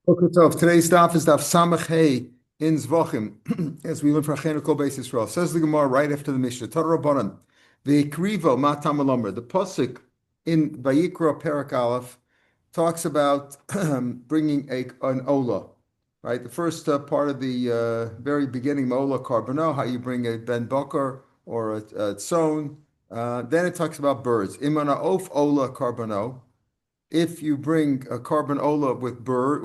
Okay, so today's daf is daf samach hey in zbachim, as we learn for Chanukah basis Yisrael. Says the Gemara right after the Mishnah. Torah Rabbanan, ve'ikrivo matam alamer. The pasuk in Vayikra Perak Aleph talks about bringing an ola, right? The first part of the very beginning, ola carbano, how you bring a ben bakar or a tzon. Then it talks about birds. Imana of ola carbano. If you bring a carbon ola with a bird,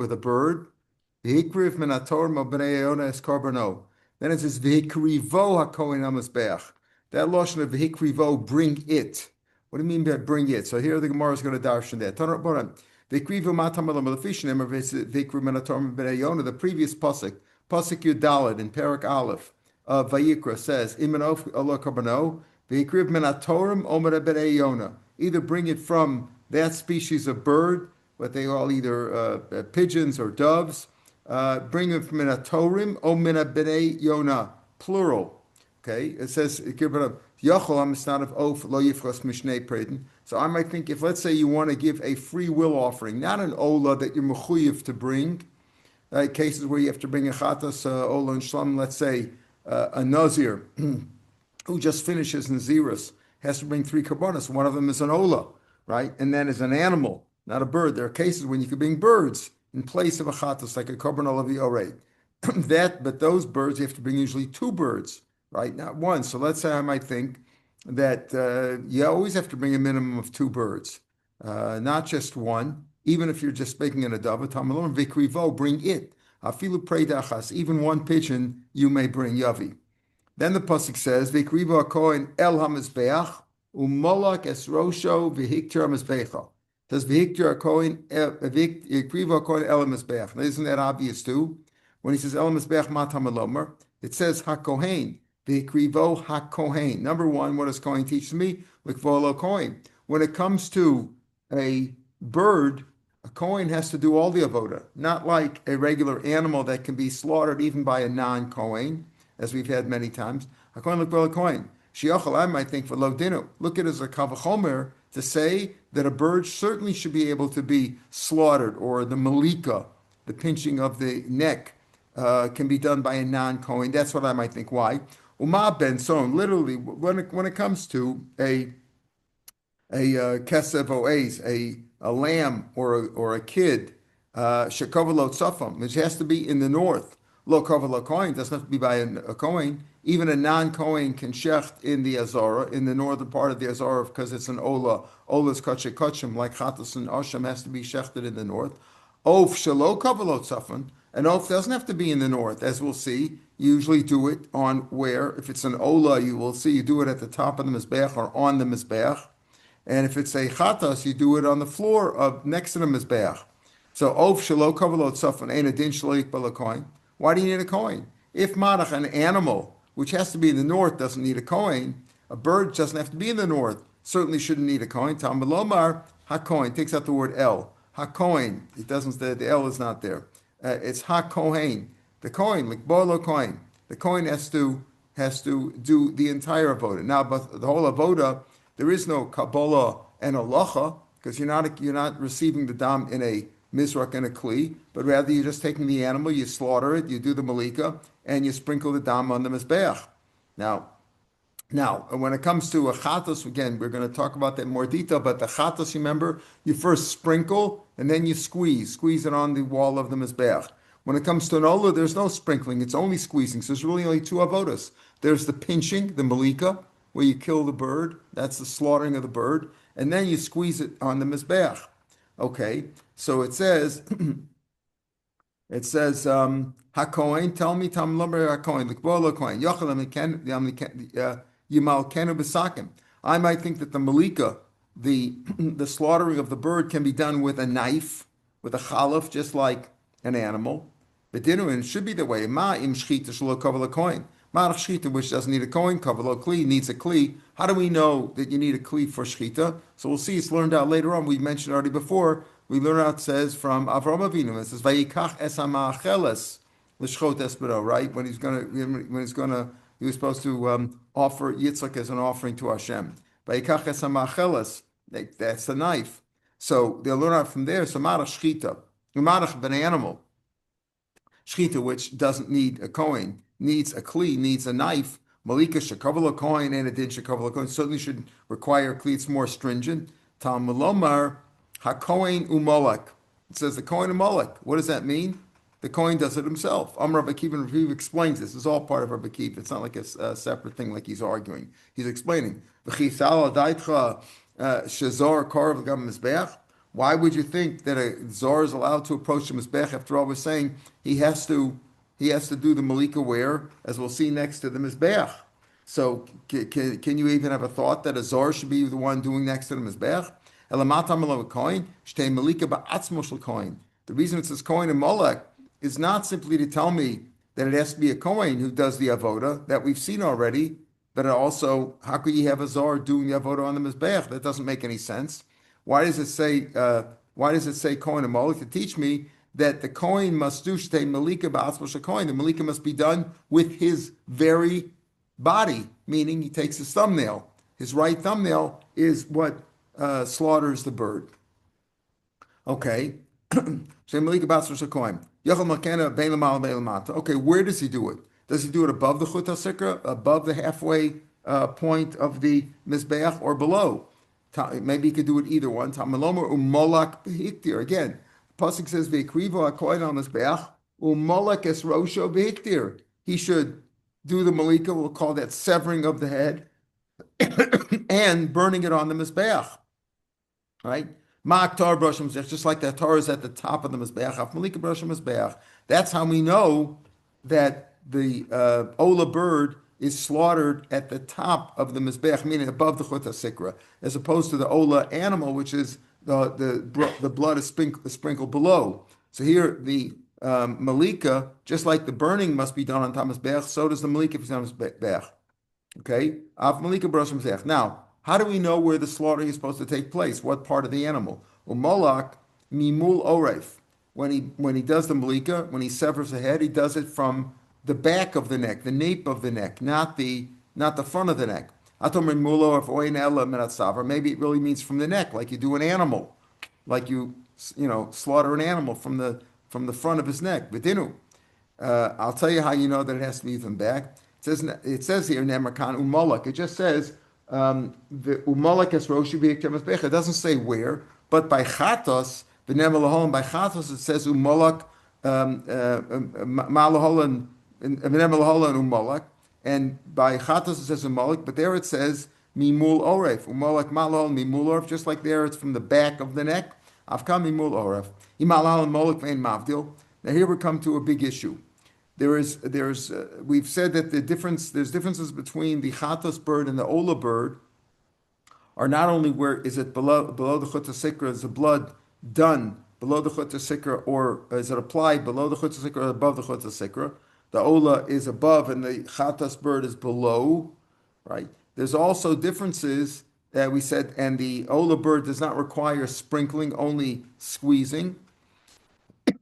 v'hikriv minator b'nei Yona es carbano. Then it says v'hikrivo hakohen hamazbeach. That lashon of v'hikrivo, bring it. What do you mean by bring it? So here the Gemara is going to darshan that. V'hikrivo matam alamalefish nemer v'hikriv minator b'nei Yona. The previous pasuk Yudalad in Perak Aleph of Vayikra says imanof ola carbano v'hikriv minatorim omer b'nei Yona. Either bring it from that species of bird, but they are all either pigeons or doves. Bring them from minatorim or mina b'nei Yona, plural. Okay, it says yachol hamistan of of lo yifchos mishnei preden. So I might think if let's say you want to give a free will offering, not an ola that you're mechuyev to bring. Cases where you have to bring a chatas ola and shlam. Let's say a nazir who just finishes nazirus has to bring 3 karbonos. One of them is an ola. Right? And then as an animal, not a bird. There are cases when you could bring birds in place of a chatas, like a carbon olav yorei. But those birds, you have to bring usually 2 birds, right? Not one. So let's say I might think that you always have to bring a minimum of 2 birds, not just one. Even if you're just making an adava, tamalon vikrivo, bring it. Afilu preidachas, even 1 pigeon you may bring yavi. Then the pasuk says vikrivo akoin el hamizbeach. Umolak es rosho v'hiktir mizbecha. Says v'hiktir koin v'hikriva koin el mizbech. Now isn't that obvious too? When he says el mizbech matam alomer, it says hakohen v'hikrivo hakohen. Number 1, what does kohen teach me? L'kvolo kohen. When it comes to a bird, a kohen has to do all the avoda, not like a regular animal that can be slaughtered even by a non-kohen, as we've had many times. Hakohen l'kvolo kohen. I might think for Lodinu, look at it as a kavachomer to say that a bird certainly should be able to be slaughtered, or the malika, the pinching of the neck, can be done by a non-Kohen. That's what I might think. Why? Uma ben son, literally, when it comes to a kesev oez, a lamb or a kid, shekavalot safam, which has to be in the north. Lo kavala kohen, doesn't have to be by a Kohen. Even a non-Kohen can shecht in the Azara, in the northern part of the Azara, because it's an Ola. Ola's kacheh kachim, like Chatas and Asham, has to be shechted in the north. Of shelo kavalot safan, an oaf doesn't have to be in the north, as we'll see. You usually do it on where, if it's an Ola, you will see, you do it at the top of the Mizbeach or on the Mizbeach. And if it's a Chatas, you do it on the floor of next to the Mizbeach. So of shelo kavalot safan, ein adin shelo yikbal kohen. Why do you need a kohen? If madach, an animal, which has to be in the north, doesn't need a kohen, a bird doesn't have to be in the north, certainly shouldn't need a kohen. Tambalomar, ha-kohen, takes out the word el. Ha-kohen, it doesn't, the el is not there. It's ha-kohen. The kohen, like bolo kohen. The kohen has to do the entire avoda. Now, but the whole avoda, there is no kabbalah and halacha, because you're not receiving the dam in a mizrak and a kli, but rather you're just taking the animal, you slaughter it, you do the malika, and you sprinkle the dam on the mizbeach. Now, when it comes to a chatas, again, we're going to talk about that in more detail, but the chatas, remember, you first sprinkle, and then you squeeze it on the wall of the mizbeach. When it comes to an ola, there's no sprinkling, it's only squeezing, so there's really only 2 avodas. There's the pinching, the malika, where you kill the bird, that's the slaughtering of the bird, and then you squeeze it on the mizbeach. Okay, so it says, hakohen, tell me, tam lumber hakohen, likbolo kohen, yochalam yimal kenu besakim. I might think that the malika, the slaughtering of the bird, can be done with a knife, with a chalaf, just like an animal. But it should be the way. Ma im shchita shelo kavala kohen. Ma'ach shchita, which doesn't need a kohen, kavala kli needs a kli. How do we know that you need a kli for shchita? So we'll see. It's learned out later on. We mentioned already before. We learn out, it says from Avraham Avinu. It says vayikach es ha'ma'acheles l'shchot espero. Right, when he was supposed to offer Yitzchak as an offering to Hashem. Vayikach es ha'ma'acheles. That's the knife. So they'll learn out from there. So ma'ach shchita, ma'ach of an animal. Shchita, which doesn't need a kohen, needs a kli, needs a knife. Malika shekavel a kohen and a din shekavel a kohen certainly should require a kli. It's more stringent. Talmud lomar hakohen umolak. It says the kohen umolak. What does that mean? The kohen does it himself. Amar Rav Akiva, and Rav explains this. It's all part of Rav Akiva. It's not like a separate thing like he's arguing. He's explaining. Why would you think that a zor is allowed to approach the mizbech? After all, we're saying he has to do the malika wear, as we'll see next to the mizbech. So can you even have a thought that a zor should be the one doing next to the mizbech? The reason it says kohen and molek is not simply to tell me that it has to be a kohen who does the avoda that we've seen already, but also how could you have a zor doing the avoda on the mizbech? That doesn't make any sense. Why does it say kohen and molek? To teach me that the kohen must do shtei malika ba'atzmo kohen. The malika must be done with his very body, meaning he takes his thumbnail. His right thumbnail is what slaughters the bird. Okay. Okay, where does he do it? Does he do it above the chut hasikra, above the halfway point of the mizbeach, or below? Maybe he could do it either one. Tamalomer umolak behiktir. Again, pasuk says ve'krivo hakohen al mizbeach umolak es rosho behiktir. He should do the malika. We'll call that severing of the head and burning it on the mizbeach. Right? Ma'aktar brashim mizbeach, just like that Torah is at the top of the mizbeach. Af malika brashim mizbeach. That's how we know that the ola bird is slaughtered at the top of the mizbeach, meaning above the chut hasikra, as opposed to the ola animal, which is the blood is sprinkled below. So here the malika, just like the burning must be done on top of mizbeach, so does the malika if it's on mizbeach. Okay, af malika brashim mizbeach. Now, how do we know where the slaughtering is supposed to take place? What part of the animal? Umolak mimul oref. When he does the malika, when he severs the head, he does it from the back of the neck, the nape of the neck, not the front of the neck. Maybe it really means from the neck, like you do an animal, like you slaughter an animal from the front of his neck. Vidinu. I'll tell you how you know that it has to be from back. It says here Nemarkan umolak. It just says the umolak es roshi b'iktem. It doesn't say where, but by chatos the nemalahol, by chatos it says umolak malaholan. And by chatos it says umolak, but there it says mimul oref, umolak malol mimul oref, just like there it's from the back of the neck. Afkam mimul oref, imalal molak vein mavdil. Now here we come to a big issue. There's we've said that there's differences between the chatos bird and the ola bird, are not only where is it below the chut hasikra, is the blood done below the chut hasikra, or is it applied below the chut hasikra or above the chut hasikra? The ola is above and the chatas bird is below, right? There's also differences that we said, and the ola bird does not require sprinkling, only squeezing.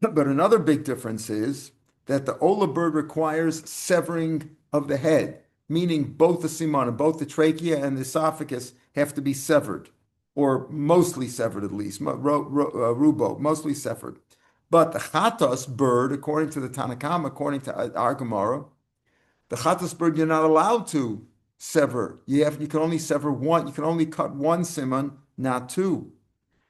But another big difference is that the ola bird requires severing of the head, meaning both the simon, both the trachea and the esophagus have to be severed, or mostly severed at least, rubo, mostly severed. But the chatas bird, according to the Tanakam, according to our Gemara, the chatas bird you're not allowed to sever. You can only sever one. You can only cut one simon, not two.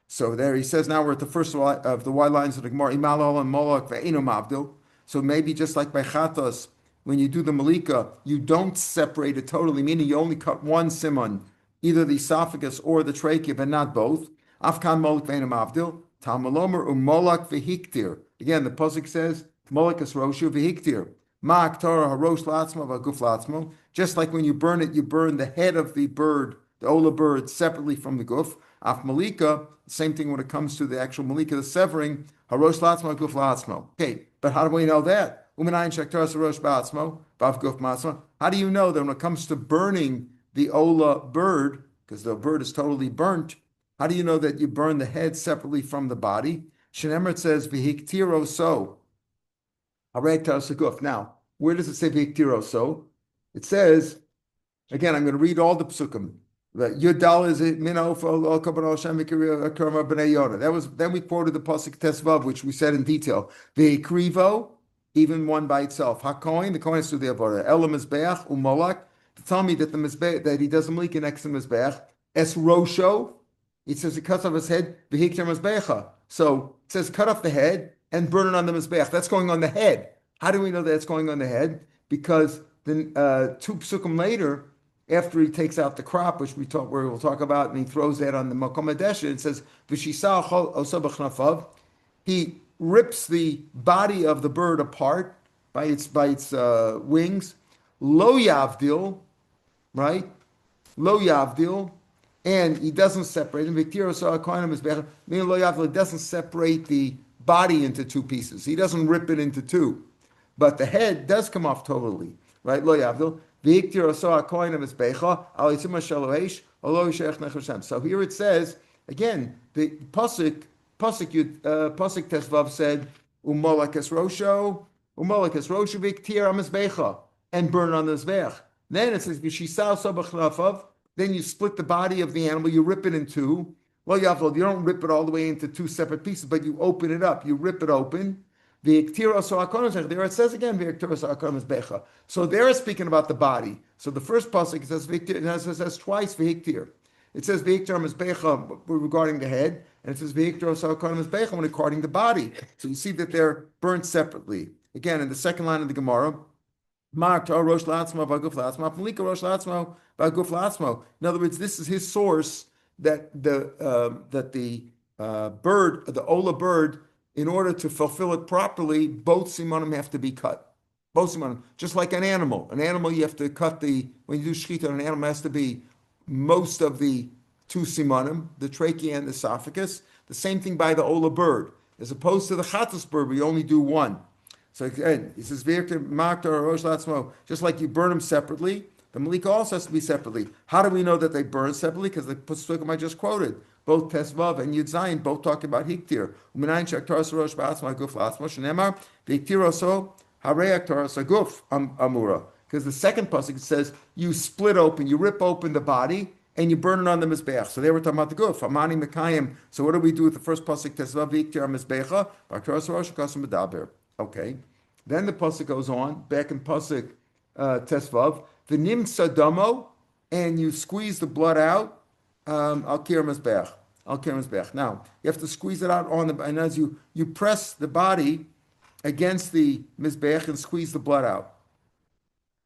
So there he says. Now we're at the first of the wide lines of the Gemara. Imalol and molak ve'ino mavdil. So maybe just like by chatas, when you do the malika, you don't separate it totally, meaning you only cut one simon, either the esophagus or the trachea, but not both. Afkan molak ve'ino mavdil. Tamalomer umolak v'hiktir. Again, the pasuk says molak es roshu v'hiktir. Ma'ak Torah harosh latzmo v'guf latzmo. Just like when you burn it, you burn the head of the bird, the ola bird, separately from the guf. Af malika, same thing when it comes to the actual malika, the severing harosh latzmo v'guf latzmo. Okay, but how do we know that? Uminayin shaktar harosh ba'atzmo v'guf matzmo. How do you know that when it comes to burning the ola bird, because the bird is totally burnt? How do you know that you burn the head separately from the body? Shenemer says v'hiktiro so. Now, where does it say v'hiktiro so? It says, again, I'm going to read all the psukim. Yudal is it minof al kabbalah Hashem b'nei Yoda. That was then we quoted the pasuk Tesvav, which we said in detail. V'hikrivo even one by itself. HaKohen, the Kohen has to do the avodah. Ela mizbeach umolak, to tell me that the mizbeach, that he does the malika next to the mizbeach. Es rosho, it says he cuts off his head, v'hikter mizbecha. So it says cut off the head and burn it on the mizbeach. That's going on the head. How do we know that it's going on the head? Because then 2 psukim later, after he takes out the crop, which we'll talk about, and he throws that on the makom hadeshet, it says v'shisa osa b'chnafav. He rips the body of the bird apart by its wings. Lo yavdil, right? Lo yavdil, and he doesn't separate. And Victiro saw Kohanim is better. Meaning lo yavdil, it doesn't separate the body into 2 pieces. He doesn't rip it into 2, but the head does come off totally, right? Lo yavdil. Victiro saw Kohanim is becha. Alisima shalohesh. Olo yishech nechashem. So here it says again the pasuk. Pasuk Tesvav said, "Umolak es rosho viktir amizbecha," and burn on the mizbech. Then it says, "V'shisal sabachnafav." Then you split the body of the animal, you rip it in 2. Well, you don't rip it all the way into 2 separate pieces, but you open it up. You rip it open. There it says again, mizbecha. So they're speaking about the body. So the first pasuk it says viktir, and it says twice v'hiktir. It says v'hiktir mizbecha regarding the head, and it says v'hiktir osakon mizbecha when regarding the body. So you see that they're burnt separately. Again, in the second line of the Gemara, rosh latzmo v'aguf latzmo, malika rosh latzmo v'aguf latzmo. In other words, this is his source that the bird, the Ola bird, in order to fulfill it properly, both simanim have to be cut. Both simanim, just like an animal. An animal, you have to cut when you do shechita, an animal has to be most of the 2 simanim, the trachea and the esophagus. The same thing by the Ola bird. As opposed to the chatas bird, we only do 1. So again, he says, just like you burn them separately, the malika also has to be separately. How do we know that they burn separately? Because the pasuk I just quoted, both Tesvav and Yud Zayin, both talk about hiktir. Because the second pasuk says you split open, you rip open the body, and you burn it on the mizbeach. So they were talking about the guf. Amani mekayim. So what do we do with the first pasuk? Tesvav viktir mizbecha. Okay. Then the pasuk goes on back in pasuk Tesvav. The nimsa damo, and you squeeze the blood out. Al kir mizbeach. Now you have to squeeze it out and as you press the body against the mizbeach and squeeze the blood out.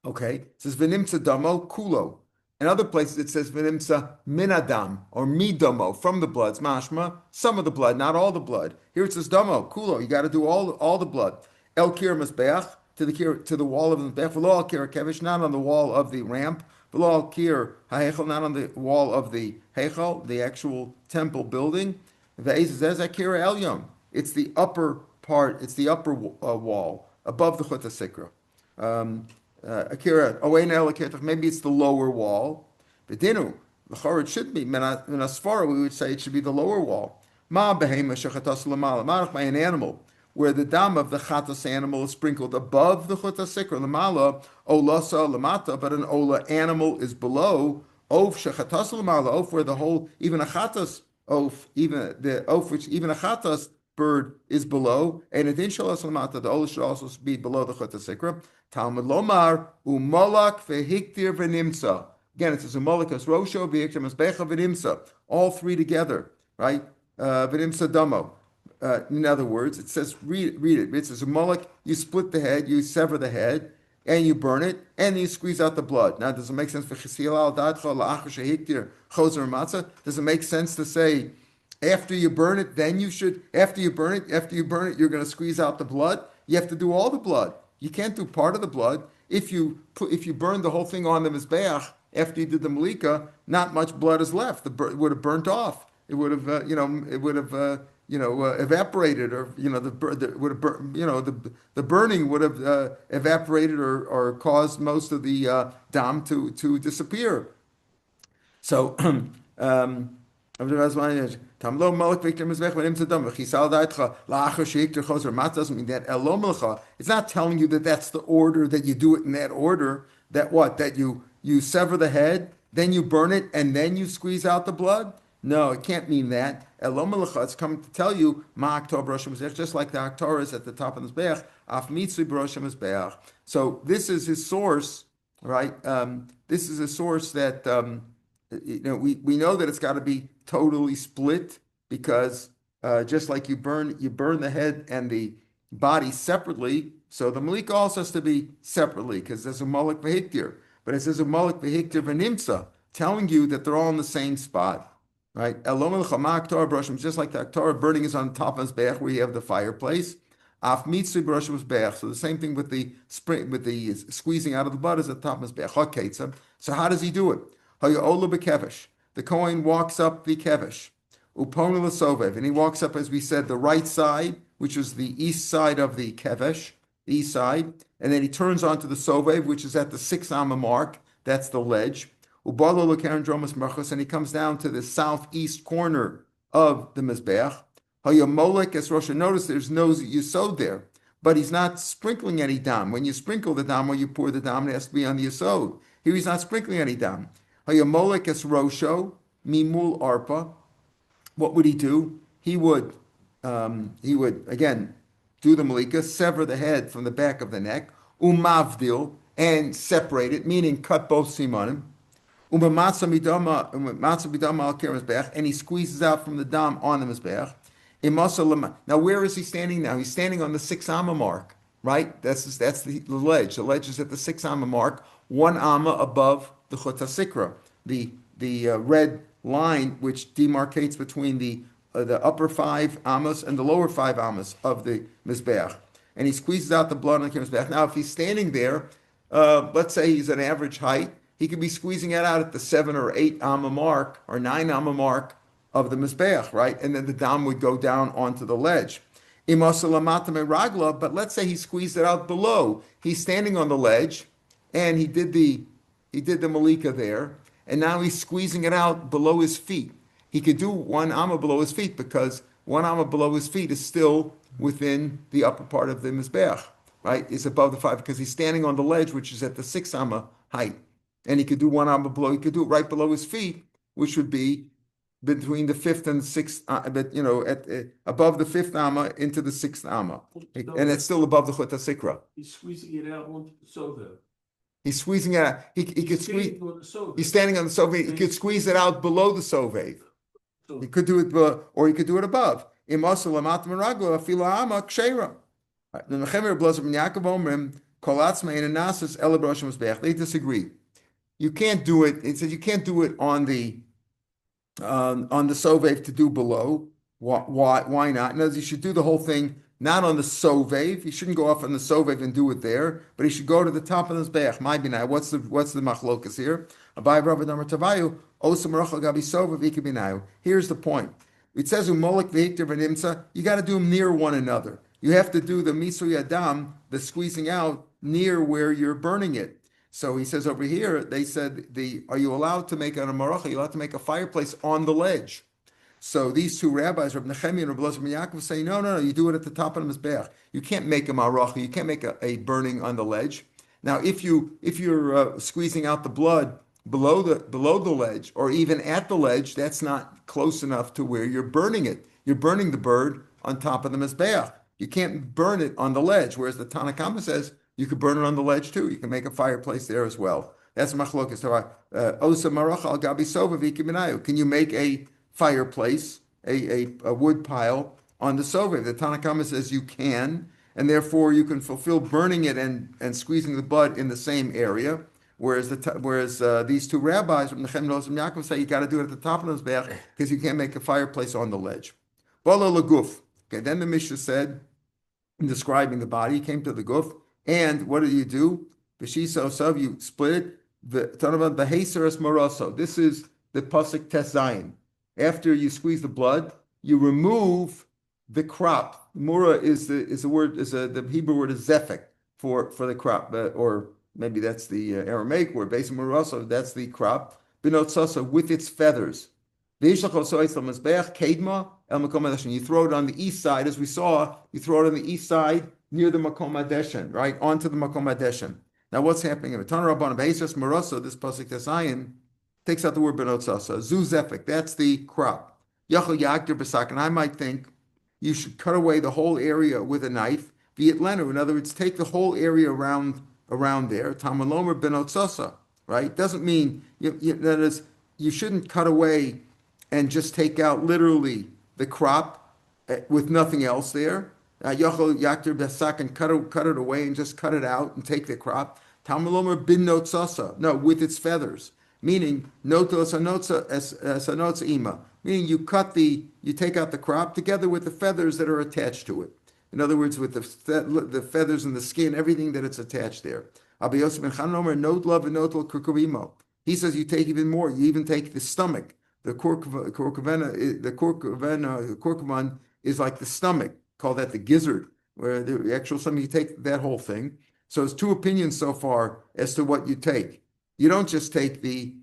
Okay, it says v'nimtza damo kulo. In other places it says v'nimtza minadam or midamo, from the blood. It's mashma, some of the blood, not all the blood. Here it says damo kulo. You got to do all the blood. El kir mizbeach, to the wall of the mizbeach. V'lo al kir kevish, not on the wall of the ramp. V'lo al kir ha'echel, not on the wall of the hechel, the actual temple building. V'ezez akir elyom. It's the upper part. It's the upper wall above the chut hasikra. Maybe it's the lower wall. B'dinu, it should be minasfara. We would say it should be the lower wall. By an animal where the dam of the chatas animal is sprinkled above the chut hasikra lamala olasa lamata, but an ola animal is below. Of shechatas lamala, of where the whole even a chatas of even the of which even a chatas bird is below, and it inshalas lamata, the ola should also be below the chut hasikra. Talmud lomar umolak vehiktir v'nimsa. Again, it says umolak as rosho vehiktir masbecha v'nimsa. All 3 together, right? V'nimsa damo. In other words, it says read it. It says umolak. You split the head, you sever the head, and you burn it, and you squeeze out the blood. Now, does it make sense for chesila al dadcha la'achar shehiktir chozer matzah? Does it make sense to say after you burn it, then you should after you burn it, you're going to squeeze out the blood? You have to do all the blood. You can't do part of the blood. If you burn the whole thing on the mizbeach after you did the malika, not much blood is left. It would have burnt off. It would have evaporated, or the burning would have evaporated or caused most of the dam to disappear. So. Doesn't mean that it's not telling you that that's the order, that you do it in that order, that you sever the head, then you burn it, and then you squeeze out the blood. No, it can't mean that. It's coming to tell you, ma'aktor b'rosh hamizbeach, just like the aktor is at the top of the mizbeach, af mitzvah b'rosh hamizbeach. So this is his source, right? This is a source that we know that it's got to be totally split because just like you burn the head and the body separately, so the malika also has to be separately because there's a malik v'hiktir, but it says a malik v'hiktir v'nimtza, telling you that they're all in the same spot. Right? Just like the Aktorah burning is on top of his back where you have the fireplace. Af mitzvah b'rosh hamizbeach. So the same thing with the squeezing out of the blood is at the top of his back. So how does he do it? The Kohen walks up the kevesh. Uponu l'sovev. And he walks up, as we said, the right side, which is the east side of the kevesh, the east side. And then he turns onto the sovev, which is at the 6 amma mark. That's the ledge. And he comes down to the southeast corner of the Mizbeach. Notice there's no yesod there, but he's not sprinkling any dam. When you sprinkle the dam or you pour the dam, it has to be on the yesod. Here he's not sprinkling any dam. Hayamolek es rosho mimul arpa. What would he do? He would again do the malika, sever the head from the back of the neck, umavdil, and separate it, meaning cut both simanim. And he squeezes out from the dam on the mizbeach. Now, where is he standing now? He's standing on the 6 amma mark, right? That's the ledge. The ledge is at the 6 amma mark, 1 amma above the chut hasikra, the red line which demarcates between the upper 5 ammas and the lower 5 ammas of the mizbeach. And he squeezes out the blood on the mizbeach. Now, if he's standing there, let's say he's an average height, he could be squeezing it out at the 7 or 8 amma mark or 9 amma mark of the mizbeach, right? And then the dam would go down onto the ledge. But let's say he squeezed it out below. He's standing on the ledge, and he did the malika there, and now he's squeezing it out below his feet. He could do 1 amma below his feet because 1 amma below his feet is still within the upper part of the mizbeach, right? It's above the 5 because he's standing on the ledge, which is at the 6 amma height. And he could do 1 amma below. He could do it right below his feet, which would be between the 5th and 6th, above the 5th amma into the 6th amma, and it's still above the chut hasikra. He's squeezing it out onto the sovev. He's squeezing it out. He could squeeze. He's standing on the sovev. He could squeeze it out below the sovev. He could do it, or he could do it above. They disagree. You can't do it. It says you can't do it on the sovev to do below. Why not? In other words, you should do the whole thing not on the sovev. He shouldn't go off on the sovev and do it there, but he should go to the top of the mizbeach. My binai. What's the machlokas here? Here's the point. It says umolik v'hikter v'nimtza. You got to do them near one another. You have to do the misu yadam, the squeezing out, near where you're burning it. So he says over here, they said, are you allowed to make an amaracha? You're allowed to make a fireplace on the ledge. So these two rabbis, Rav Nechemi and Rav Yaakov, say, no, you do it at the top of the mizbeach. You can't make a maracha. You can't make a burning on the ledge. Now, if you're squeezing out the blood below the ledge, or even at the ledge, that's not close enough to where you're burning it. You're burning the bird on top of the mizbeach. You can't burn it on the ledge. Whereas the Tanna Kama says, you could burn it on the ledge too. You can make a fireplace there as well. That's machlokas. Can you make a fireplace, a wood pile on the sovev? The Tanna Kama says you can, and therefore you can fulfill burning it and squeezing the blood in the same area. Whereas these two rabbis from Nechem and Yaakov say you got to do it at the top of the mizbeach because you can't make a fireplace on the ledge. Bala laguf. Okay, then the Mishnah said, in describing the body, he came to the guf. And what do? B'shisa osav, you split it. The heiseres moroso. This is the pasuk tes zayin. After you squeeze the blood, you remove the crop. Mura is the Hebrew word is zefek for the crop, or maybe that's the Aramaic word. Based on moroso, that's the crop. Binotsasa with its feathers. You throw it on the east side, as we saw. You throw it on the east side near the Makom Hadeshen, right onto the Makom Hadeshen. Now, what's happening? This pasuk Tesayin, takes out the word benotzasa. Zu zefik, that's the crop. Yachal yakir b'sak, and I might think you should cut away the whole area with a knife. V'yitlenu, in other words, take the whole area around there. Tamalomer benotzasa, right? Doesn't mean that is, you shouldn't cut away and just take out literally the crop with nothing else there. Yachal yakir b'sak, and cut it away and just cut it out and take the crop. Tamalomer bin notzasa, no, with its feathers. Meaning notos anotza ima, meaning you take out the crop together with the feathers that are attached to it. In other words, with the feathers and the skin, everything that it's attached there. He says you take even more. You even take the stomach. The korkavan is like the stomach. Call that the gizzard, where the actual stomach. You take that whole thing. So there's two opinions so far as to what you take. You don't just take the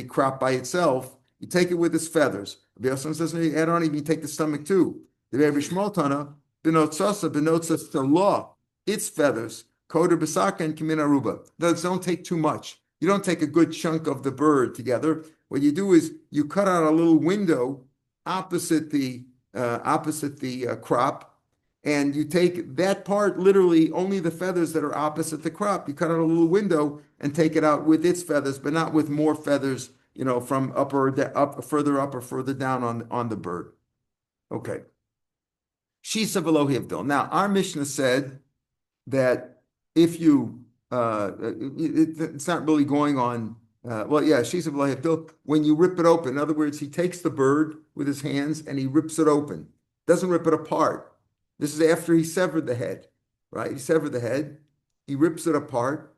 crop by itself, you take it with its feathers. B'yosim says, you add on, even you take the stomach too. The Rebbe Shmoltana, benotzas the law, its feathers, koder b'saka and kimin aruba. Those don't take too much. You don't take a good chunk of the bird together. What you do is you cut out a little window opposite the crop, and you take that part, literally only the feathers that are opposite the crop. You cut out a little window and take it out with its feathers, but not with more feathers, from further up or further down on the bird. Okay. Shisa v'lo hivdil. Now, our Mishnah said that if you, it's not really going on, shisa v'lo hivdil, when you rip it open. In other words, he takes the bird with his hands and he rips it open. Doesn't rip it apart. This is after he severed the head, right? He severed the head. He rips it apart,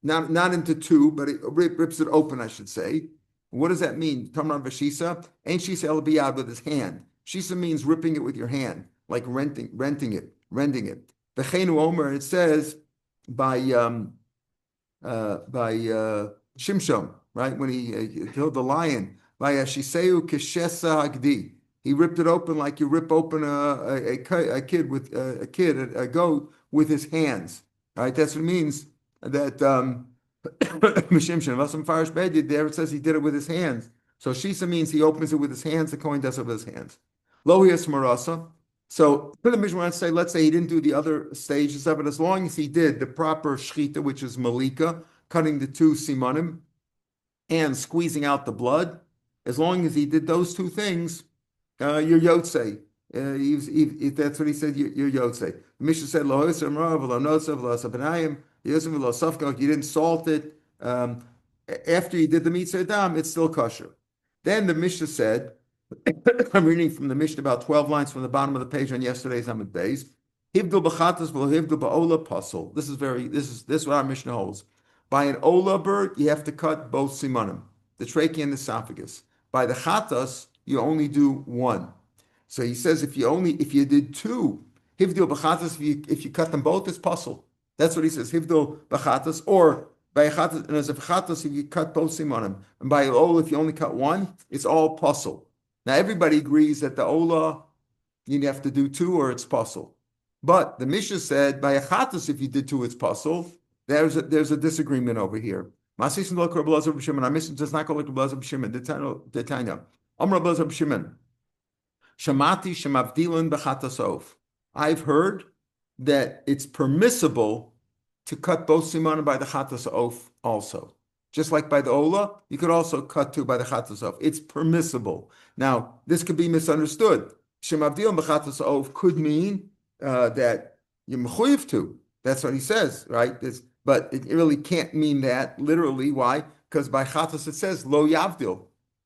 not into two, but he rips it open, I should say. What does that mean? Tamar v'shisa, ain't shisa el biyad, with his hand. Shisa means ripping it with your hand, like rending it. V'cheinu omer, it says by Shimshon, right? When he killed the lion, by Shiseu keshesa hagdi. He ripped it open like you rip open a goat with his hands. All right, that's what it means. That there it says he did it with his hands. So shisa means he opens it with his hands. The Kohen does it with his hands. Lohias marasa. So the Mishnah wants to say, let's say he didn't do the other stages of it. As long as he did the proper shchita, which is malika, cutting the two simanim and squeezing out the blood. As long as he did those two things, you're yotzei. That's what he said. You're yotzei. The Mishnah said, you didn't salt it. After you did the mitzvah dam, it's still kosher. Then the Mishnah said, I'm reading from the Mishnah about 12 lines from the bottom of the page on yesterday's Amud Beis. Hivdul b'chatas v'lo hivdul ba'ola pasul. This is what our Mishnah holds. By an ola bird, you have to cut both simanim, the trachea and the esophagus. By the chatas, you only do one. So he says if you did two, hivdil b'chatas, if you cut them both, it's pasul. That's what he says, hivdil b'chatas, or by chatas, and as a chatas, if you cut both simanim, and by ola, if you only cut one, it's all pasul. Now everybody agrees that the ola, you have to do two, or it's pasul. But the Mishnah said by a chatas, if you did two, it's pasul. There's a disagreement over here. Masisin lo Rav Elazar b'Shimon. Our Mishnah does not go like Rav Elazar b'Shimon. The Tanya. Rav Elazar b'Shimon. Shamati shemavdilin b'chatasof. I've heard that it's permissible to cut both simanim by the chatasof also. Just like by the ola, you could also cut two by the chatasof. It's permissible. Now, this could be misunderstood. Shemavdilin b'chatasof could mean that you're mechuyev to. That's what he says, right? But it really can't mean that literally. Why? Because by chatas it says lo yavdil,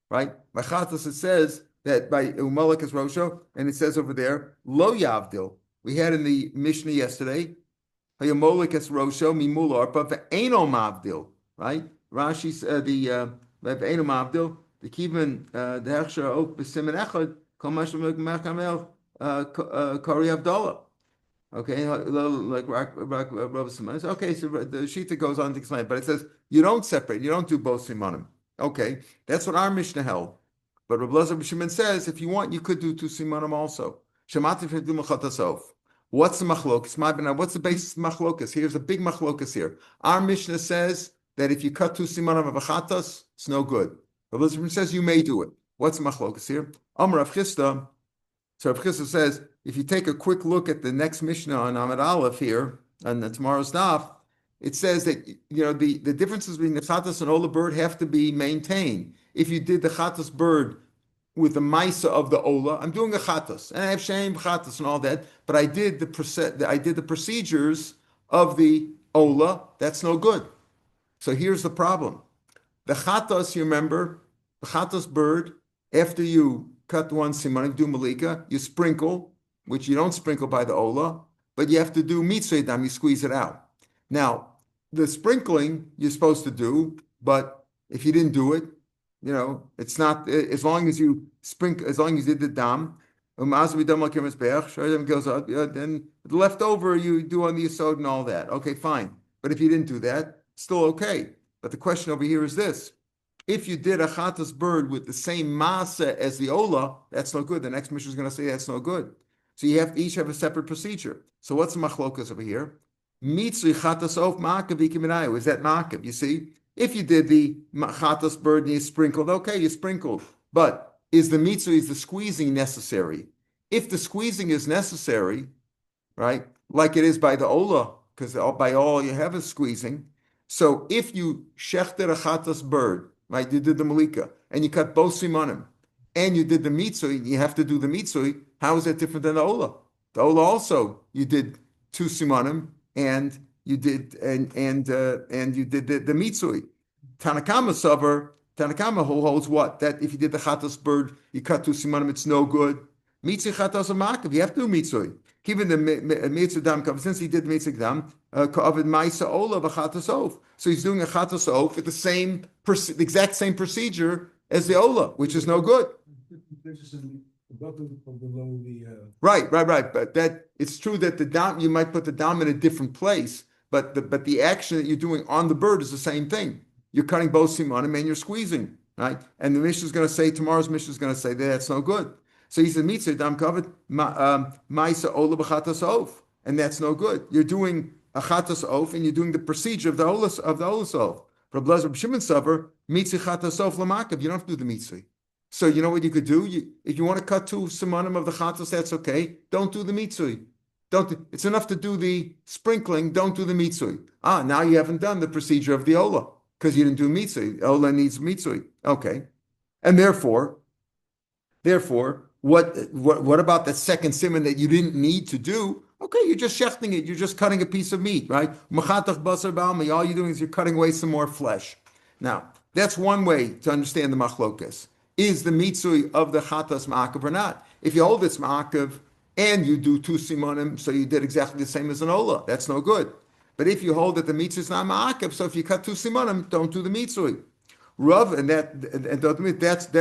right? By chatas it says that by umalak is rosho, and it says over there lo yavdil. We had in the Mishnah yesterday, hayamolak is rosho mimul arpa ve'eno mavdil, right? Rashi said the ve'eno mavdil the kivan the hechsher ok b'simen echad kol mashal mekamel kari avdallah. Okay, like Rav Simon. Okay, so the Shita goes on to explain, but it says you don't separate, you don't do both simanim. Okay, that's what our Mishnah held. But Rav Elazar b'Shimon says if you want, you could do two simanim also. Shemati v'hivdil b'chatasov. What's the machlokas? What's the basis of machlokas? Here's a big machlokas here. Our Mishnah says that if you cut two simanim of a chatas, it's no good. Rav Shapiro says you may do it. What's the machlokas here? Amar Rav Chisda. So Rav Chisda says, if you take a quick look at the next Mishnah on Amud Aleph here, on tomorrow's daf, it says that the differences between the chatas and ola bird have to be maintained. If you did the chatas bird with the maisa of the ola, I'm doing a chatas, and I have shame chatas and all that, but I did the procedures of the ola. That's no good. So here's the problem: the chatas, you remember, the chatas bird, after you cut one siman, do malika, you sprinkle, which you don't sprinkle by the ola, but you have to do mitzvah dam, you squeeze it out. Now, the sprinkling you're supposed to do, but if you didn't do it, it's not, as long as you sprinkle, as long as you did the dam, then the leftover you do on the yesod and all that. Okay, fine. But if you didn't do that, still okay. But the question over here is this: if you did a chatas bird with the same masa as the ola, that's no good. The next mission is going to say that's no good. So you have to each have a separate procedure. So what's the machlokas over here? Mitzri chatas of ma'akav ikiminayu. Is that ma'akav? You see, if you did the chatas bird and you sprinkled, okay, you sprinkled. But is the squeezing necessary? If the squeezing is necessary, right, like it is by the ola, because by all you have is squeezing. So if you shechted a chatas bird, right, you did the malika, and you cut both simanim, and you did the mitzvah, you have to do the mitzvah. How is that different than the ola? The ola also, you did two simanim, and you did you did the mitzvah. Tanakama holds what? That if you did the chatas bird, you cut two simanim, it's no good. Mitzvah chatas makav, you have to do mitzvah. Even the mitzvah dam, since he did mitzvah dam, ka'avid ma'isa ola v'chatas of. So he's doing a chatas of with the exact same procedure as the ola, which is no good. Right. But that it's true that the dam, you might put the dam in a different place, but the action that you're doing on the bird is the same thing. You're cutting both simanim and you're squeezing, right? And the Mishnah is going to say, tomorrow's Mishnah is going to say that's no good. So he said, mitzvah dam covered ma'isa ola b'chatas of, and that's no good. You're doing a chatas of, and you're doing the procedure of the olas of. For Reb Shimon Savar, mitzvah chatas of lamakav. You don't have to do the mitzvah. So you know what you could do? If you want to cut two simanim of the chatas, that's okay. Don't do the mitzvah. It's enough to do the sprinkling. Don't do the mitzvah. Now you haven't done the procedure of the ola because you didn't do mitzvah. Ola needs mitzvah. Okay, and therefore, what about that second siman that you didn't need to do? Okay, you're just shechting it. You're just cutting a piece of meat, right? Machatach basar ba'almi. All you're doing is you're cutting away some more flesh. Now, that's one way to understand the machlokas. Is the mitzvah of the chatas ma'akav or not? If you hold it's ma'akav and you do two simanim, so you did exactly the same as an ola, that's no good. But if you hold that the mitzvah is not ma'akav, so if you cut two simanim, don't do the mitzvah. Rav, and that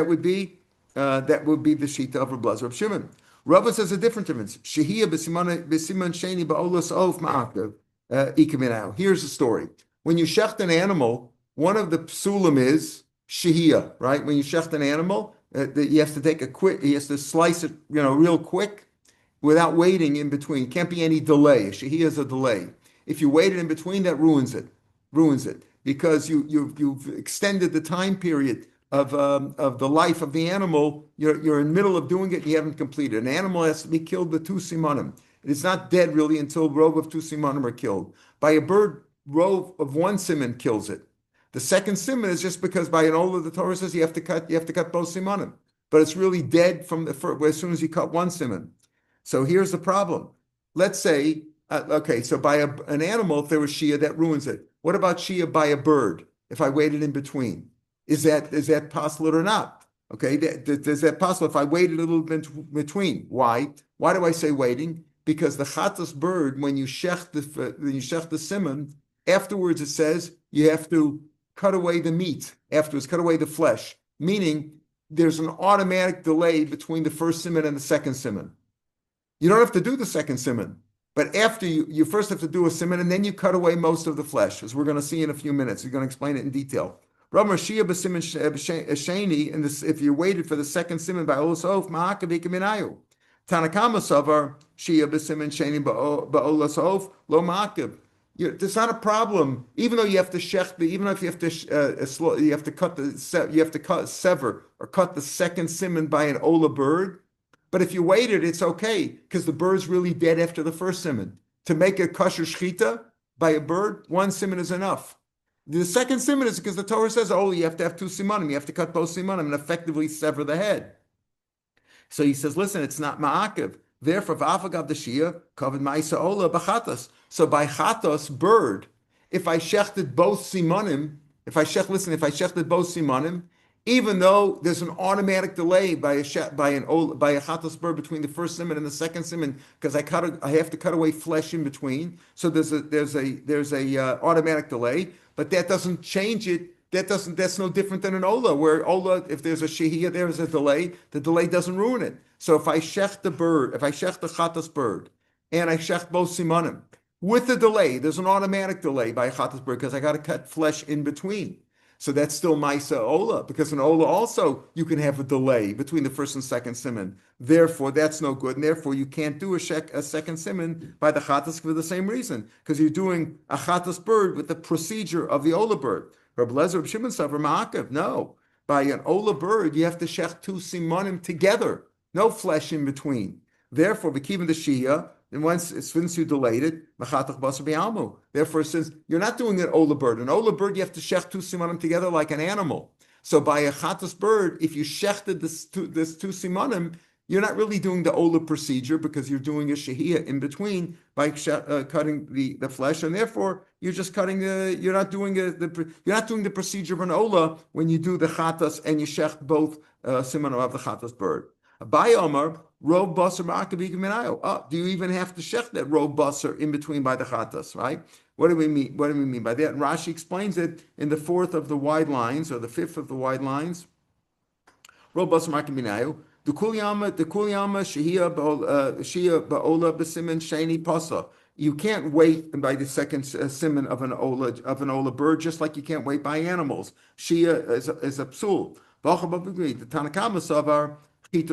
would be the shita of Reb Shimon. Rav says a different difference. Shehiyah b'siman sheni ba'olas of ma'akav ikaminau. Here's the story. When you shecht an animal, one of the psulim is shehiyah, right? When you shecht an animal, you have to slice it, real quick, without waiting in between. Can't be any delay. Shehiyah is a delay. If you waited in between, that ruins it, because you've extended the time period of the life of the animal. You're in the middle of doing it and you haven't completed. An animal has to be killed with two simanim. It's not dead really until rove of two simanim are killed. By a bird, rove of one siman kills it. The second siman is just because by an ola the Torah says you have to cut both simanim, but it's really dead from the first, as soon as you cut one siman. So here's the problem. Let's say, so by an animal, if there was shia, that ruins it. What about shia by a bird? If I waited in between, is that possible or not? Okay, is that possible if I waited a little bit in between? Why? Why do I say waiting? Because the chatas bird, when you shech the siman, afterwards it says you have to cut away the meat. Afterwards, cut away the flesh. Meaning there's an automatic delay between the first siman and the second siman. You don't have to do the second siman, but after you first have to do a siman and then you cut away most of the flesh, as we're going to see in a few minutes. We're going to explain it in detail. Rav Meir Shapiro b'siman sheni, and if you waited for the second siman by olas of ma'akav ikaminayu. Tanakama savar shia b'siman sheni ba'olas of lo ma'akav. There's not a problem, even though you have to even if you have to you have to sever or cut the second siman by an ola bird. But if you waited, it's okay because the bird's really dead after the first siman. To make a kosher shchita by a bird, one siman is enough. The second siman is because the Torah says, oh, you have to have two simanim. You have to cut both simanim and effectively sever the head. So he says, listen, it's not ma'akiv. Therefore, v'afagav the shia covered ma'isa ola b'chatas. So by chatas, bird, if I shechted both simanim, if I shechted both simanim, even though there's an automatic delay by a chatas bird between the first siman and the second siman, because I have to cut away flesh in between. So there's a automatic delay, but that doesn't change it. That's no different than an ola, where ola, if there's a shehiyah, there's a delay, the delay doesn't ruin it. So if I shech the chatas bird, and I shech both simanim, with the delay, there's an automatic delay by a chatas bird, because I got to cut flesh in between. So that's still Maisa Ola, because in Ola also you can have a delay between the first and second siman. Therefore, that's no good, and therefore you can't do a second siman by the chatas for the same reason, because you're doing a chatas bird with the procedure of the Ola bird. Rabbi Lezer, Rabbi Shimon Savar Ma'akev. No, by an Ola bird you have to shech two simanim together, no flesh in between. Therefore, B'kivin the Shia. And since you delayed it, therefore, since you're not doing an ola bird you have to shech two simanim together like an animal. So by a chatas bird, if you shechted this two simanim, you're not really doing the ola procedure because you're doing a shehiyah in between by cutting the flesh, and therefore you're just cutting you're not doing the procedure of an ola when you do the chatas and you shech both simanim of the chatas bird. Abai Omar, rob basar ma'akav minayo. Do you even have to shech that rob basar in between by the chatas, right? What do we mean? What do we mean by that? And Rashi explains it in the fourth of the wide lines, or the fifth of the wide lines. Rob basar ma'akav minayo. The kulyama shehiyah ba'ola b'simen sheni pasa. You can't wait by the second siman of an ola bird, just like you can't wait by animals. Shia is a psul. The Tanakama savar. You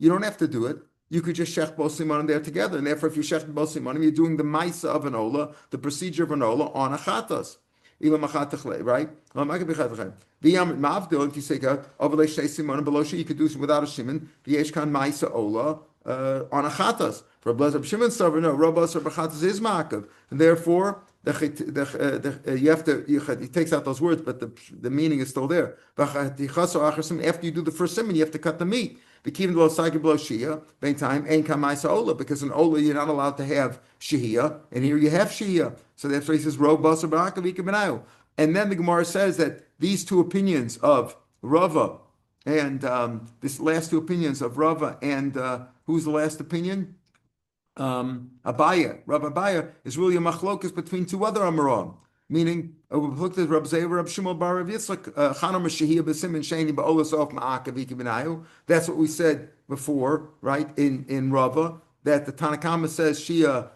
don't have to do it. You could just shech both simanim there together. And therefore, if you shech both simanim, you're doing the maisa of an ola, the procedure of an ola on a chatas. Right? If you say, you could do this without a shimin, v'yeshkan maisa ola on a chatas. For a blessed Shimon Savar, no, robas or b'chatas is ma'akav. And therefore, he takes out those words, but the meaning is still there. After you do the first siman, you have to cut the meat. Because in ola you're not allowed to have shehiyah, and here you have shehiyah. So that's why he says and then the Gemara says that these two opinions of Rava and this last two opinions of Rava and who's the last opinion? Abaya, Rav Abaya is really a machlokas between two other Amoram, meaning we've looked at Rav Zeir, Rav Shmuel bar Rav Yitzchak, Chanam Shehiyah b'Simin Sheni ba'Olas of Ma'akav Ikibinayu. That's what we said before, right? In Rava, that the Tanakama says Shia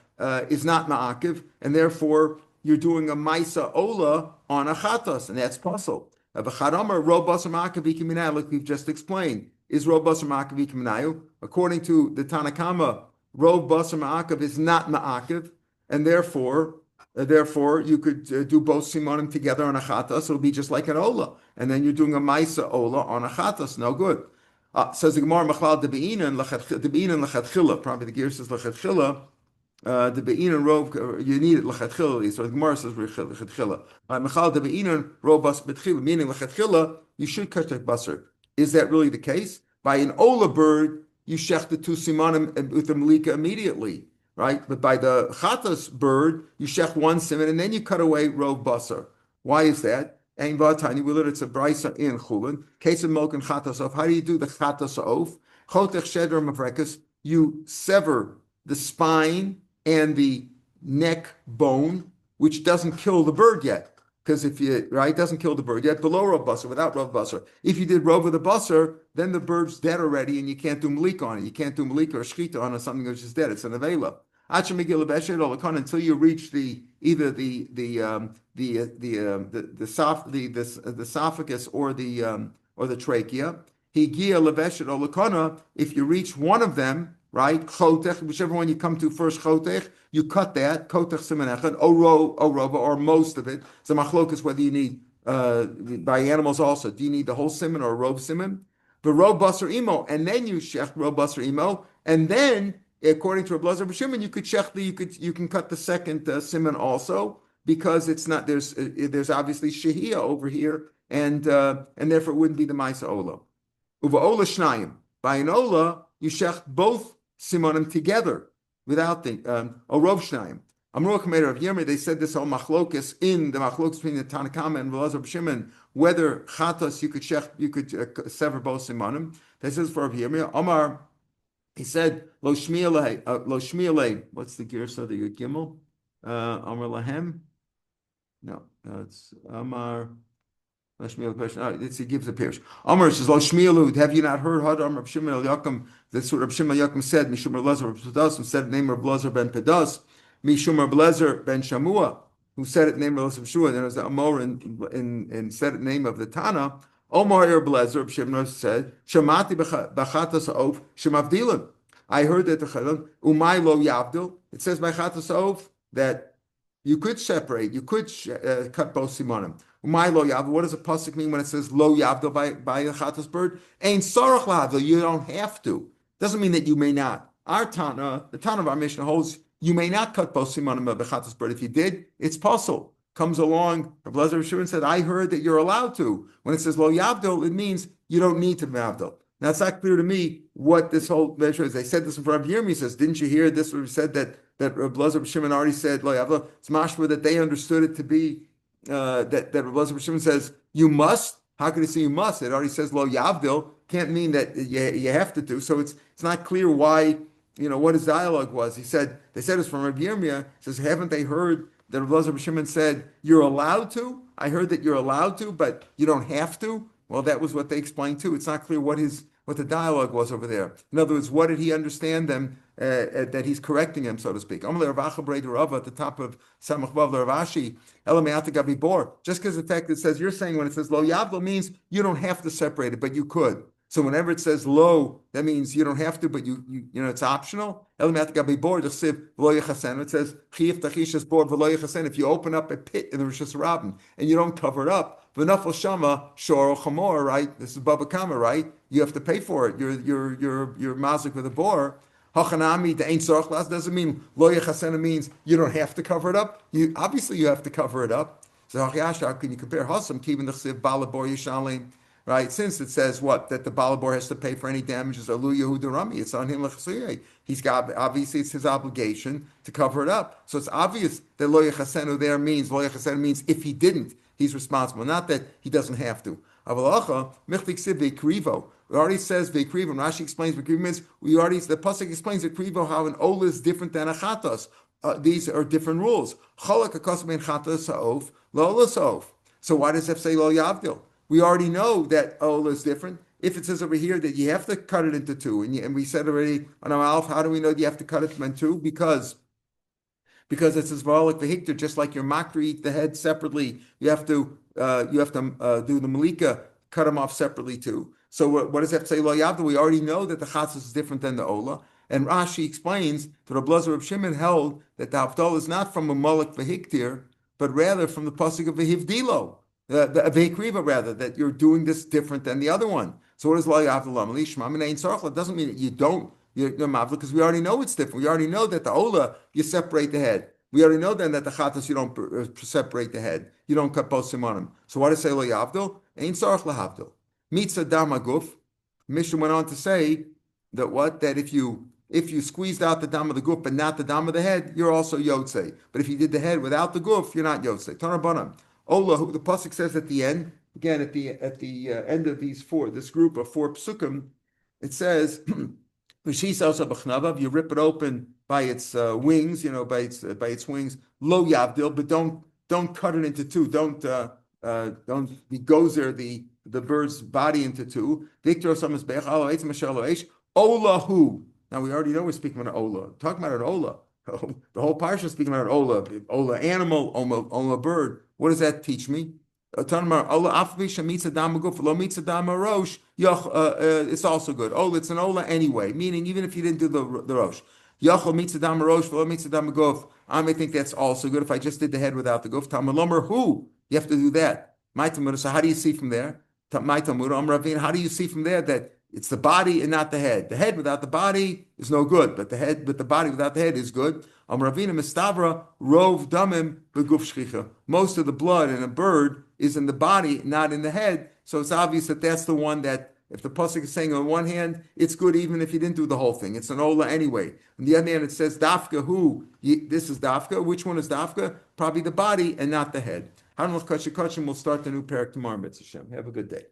is not Ma'akav, and therefore you're doing a Maisa Ola on a Chatas, and that's puzzle. B'Chadamar Robas Ma'akav Ikibinayu, like we've just explained, is Robas Ma'akav Ikibinayu according to the Tanakama. Rov basar ma'akav is not ma'akav, and therefore you could do both simanim together on a chatas. It'll be just like an ola, and then you're doing a maisa ola on a chatas. No good. Says the Gemara, machlal de be'inan lechatchila. Probably the gear says lechatchila. The be'inan rov you need it lechatchila. So the Gemara says lechatchila. Machlal de be'inan rov bas betchila, meaning lechatchila you should cut the basar. Is that really the case? By an ola bird, you shech the two simanim with the malika immediately, right? But by the chatas bird, you shech one siman and then you cut away rov basar. Why is that? And vatani will it's a brisa in chulin. Case of milk and chatas off. How do you do the chatas off? Chotech sheder mavrekas. You sever the spine and the neck bone, which doesn't kill the bird yet. Because if you, right, doesn't kill the bird yet, below Rav Basar, without Rav Basar. If you did Rav with a Basar, then the bird's dead already and you can't do Malik on it. You can't do Malik or Shchita on something which is dead. It's an Avela. Until you reach the esophagus or the trachea. If you reach one of them, right? Chotech, whichever one you come to first, chotech, you cut that, chotech siman echad, orova, or most of it. So machlokas whether you need, by animals also, do you need the whole siman or a rov siman? The rov basar imo, and then you shech rov basar imo, and then, according to Rav Lazar B'Shimon, you could shech you can cut the second siman also, because it's not, there's obviously shehiyah over here, and therefore it wouldn't be the Maisa Ola. Uva Ola Shnayim. By an Ola, you shech both simonim together without the Orov Shnayim. Amru Kameir of Yomei, they said this whole machlokas in the machlokas between the Tanakama and Rav Lazar B'Shimon, whether chatos you could sever both simonim. They says for Rav Yomei, Omar, he said lo shmielei. What's the gear? So the Gimel, Omar lahem. No, it's Amar. He gives a parish. Amar says, "Lo shmielu." Have you not heard Hadam Rav Shimon el Yakum? That's what Rav Shimon el Yakum said. Mishum Rav Lezer Pedas, said the name of Lezer ben Pedas. Mishum Rav Lezer ben Shamua, who said it name of Lezer Shamua. Then there's the Amor and said it name of the Tana. Omar Rav Lezer Rav Shimon said, "Shamati b'chatas of shemavdilim." I heard that the Chaylim umay lo yavdil. It says by chatas of that you could separate, you could cut both simonim. Umay lo yavdil. What does a pasuk mean when it says lo yavdil by a chatas bird? Ein sarach lavdil. You don't have to. Doesn't mean that you may not. Our Tana, the Tana of our Mishnah holds you may not cut both simonim of a chatas bird. If you did, it's possible. Comes along. Rav Lezer Shimon said, I heard that you're allowed to. When it says lo yavdil, it means you don't need to yavdil. Now it's not clear to me what this whole measure is. They said this in front of Yomi. He says, didn't you hear this? We said that Rav Lezer Shimon already said lo yavdil. It's mashma that they understood it to be that Rav Lezer Shimon says you must. How can it say you must? It already says lo yavdil. Can't mean that you have to do. So it's not clear why, what his dialogue was. They said it's from Rav Yirmiyah. Says, haven't they heard that Rav Lezer Shimon said you're allowed to? I heard that you're allowed to, but you don't have to. Well, that was what they explained too. It's not clear what the dialogue was over there. In other words, what did he understand them that he's correcting him, so to speak? At the top of Samach Vav Ravashi, just because the fact that it says, you're saying when it says lo yavdil means you don't have to separate it, but you could. So whenever it says lo, that means you don't have to, but you it's optional. It says if you open up a pit in the Rosh Hashanah and you don't cover it up, v'nafal shama shor chamor, right? This is Baba Kama, right? You have to pay for it. You're mazik with a boar. Hachanami the ain't sorchlas doesn't mean lo yechasena means you don't have to cover it up. Obviously you have to cover it up. So how can you compare hasam kibin the chsiv balabor yishalim? Right, since it says what that the balabor has to pay for any damages, alu Yehuda Rami, it's on him. He's got obviously it's his obligation to cover it up. So it's obvious that lo yechasenu there means if he didn't, he's responsible. Not that he doesn't have to. Avalacha michtik siv ve'krivo. It already says ve'krivo. Rashi explains ve'krivo means the pasuk explains ve'krivo how an ola is different than a chatos. These are different rules. Cholak akos ben chatos ha'of lo ola sa'of. So why does it say lo yavdil? We already know that Ola is different. If it says over here that you have to cut it into two, and we said already on our Alf, how do we know that you have to cut it into two? Because it says Varlik v'hikter, just like your makri eat the head separately, you have to do the malika, cut them off separately too. So what does that say? Lo yavdil. We already know that the chatzos is different than the Ola. And Rashi explains that Rav Lezer Rav Shimon held that the Havdalah is not from a malik v'hiktir, but rather from the pasuk of v'hivdilo. The Veikriva rather, that you're doing this different than the other one. So what is lo yavdil lishma? It doesn't mean that you're mavdil, because we already know it's different. We already know that the Ola, you separate the head. We already know then that the chatas, you don't separate the head. You don't cut both simonim. So what does say lo yavdil? Ein sarach lahavdil. Mitzah damaguf. Mishnah went on to say that if you squeezed out the dam of the guf but not the dam of the head, you're also yotzei. But if you did the head without the guf, you're not yotzei. Tanabanam. Ola, who the pasuk says at the end, again at the end of this group of four psukim, it says, you rip it open by its wings, by its wings, lo yavdil, but don't cut it into two. Don't gozer the bird's body into two. Olahu. Now we already know we're speaking about an ola. Talking about an ola. The whole parsha is speaking about an ola. Ola animal, ola bird. What does that teach me? It's also good. Oh, it's an ola anyway, meaning even if you didn't do the rosh. I may think that's also good if I just did the head without the guf. Tamalomer, who? You have to do that. So how do you see from there? How do you see from there that it's the body and not the head? The head without the body is no good, but the head with the body without the head is good. Most of the blood in a bird is in the body, not in the head. So it's obvious that that's the one that, if the pasuk is saying on one hand, it's good even if you didn't do the whole thing. It's an ola anyway. On the other hand, it says dafka who. This is dafka. Which one is dafka? Probably the body and not the head. We'll start the new parak tomorrow, Mitzvah Hashem. Have a good day.